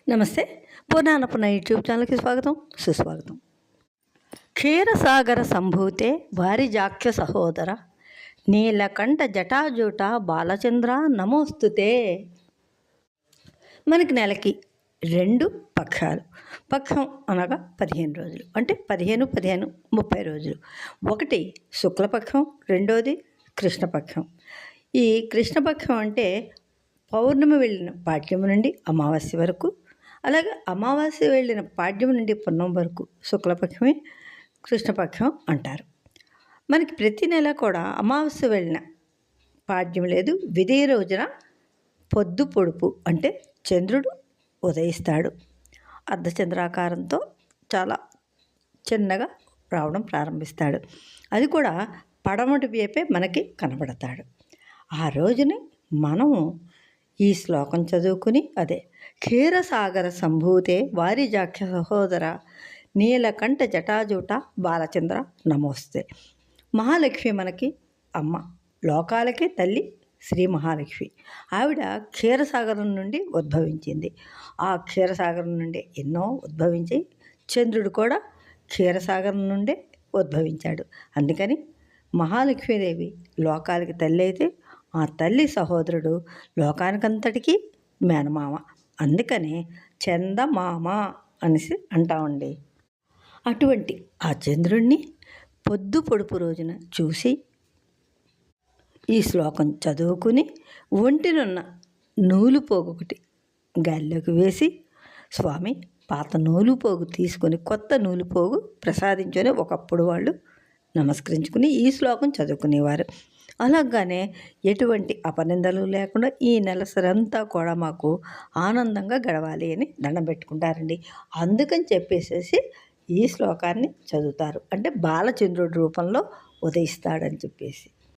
నమస్తే. పూర్ణాన్నపూర్ణ యూట్యూబ్ ఛానల్కి స్వాగతం, సుస్వాగతం. క్షీరసాగర సంభూతే వారిజాక్ష సహోదర నీలకంఠ జటాజూట బాలచంద్ర నమోస్తుతే. మనకి నెలకి 2 పక్షాలు. పక్షం అనగా 15 రోజులు, అంటే 15, 30 రోజులు. ఒకటి శుక్లపక్షం, రెండోది కృష్ణపక్షం. ఈ కృష్ణపక్షం అంటే పౌర్ణమి వెళ్ళిన పాడ్యము నుండి అమావాస్య వరకు, అలాగే అమావాస్య వెళ్ళిన పాడ్యం నుండి పున్నం వరకు శుక్లపక్షమే కృష్ణపక్షం అంటారు. మనకి ప్రతి నెల కూడా అమావాస్య వెళ్ళిన పాడ్యం లేదు, విదే రోజున పొద్దు పొడుపు అంటే చంద్రుడు ఉదయిస్తాడు. అర్ధచంద్రాకారంతో చాలా చిన్నగా రావడం ప్రారంభిస్తాడు. అది కూడా పడమటి వైపే మనకి కనబడతాడు. ఆ రోజుని మనము ఈ శ్లోకం చదువుకుని, అదే క్షీరసాగర సంభూతే వారిజాక్ష సహోదర నీలకంఠ జటాజూట బాలచంద్ర నమోస్తే. మహాలక్ష్మి మనకి అమ్మ, లోకాలకే తల్లి శ్రీ మహాలక్ష్మి. ఆవిడ క్షీరసాగరం నుండి ఉద్భవించింది. ఆ క్షీరసాగరం నుండి ఎన్నో ఉద్భవించి చంద్రుడు కూడా క్షీరసాగరం నుండే ఉద్భవించాడు. అందుకని మహాలక్ష్మీదేవి లోకాలకి తల్లి అయితే, ఆ తల్లి సహోదరుడు లోకానికంతటికీ మేనమామ. అందుకని చందమామ అనేసి అంటామండి. అటువంటి ఆ చంద్రుణ్ణి పొద్దు పొడుపు రోజున చూసి ఈ శ్లోకం చదువుకుని ఒంటినున్న నూలు పోగు ఒకటి గాలిలోకి వేసి, స్వామి పాత నూలు పోగు తీసుకొని కొత్త నూలు పోగు ప్రసాదించుకొని ఒకప్పుడు వాళ్ళు నమస్కరించుకుని ఈ శ్లోకం చదువుకునేవారు. అలాగానే ఎటువంటి అపనిందలు లేకుండా ఈ నెలసరంతా కూడా మాకు ఆనందంగా గడవాలి అని దండం పెట్టుకుంటారండి. అందుకని చెప్పేసేసి ఈ శ్లోకాన్ని చదువుతారు. అంటే బాలచంద్రుడి రూపంలో ఉదయిస్తాడని చెప్పేసి.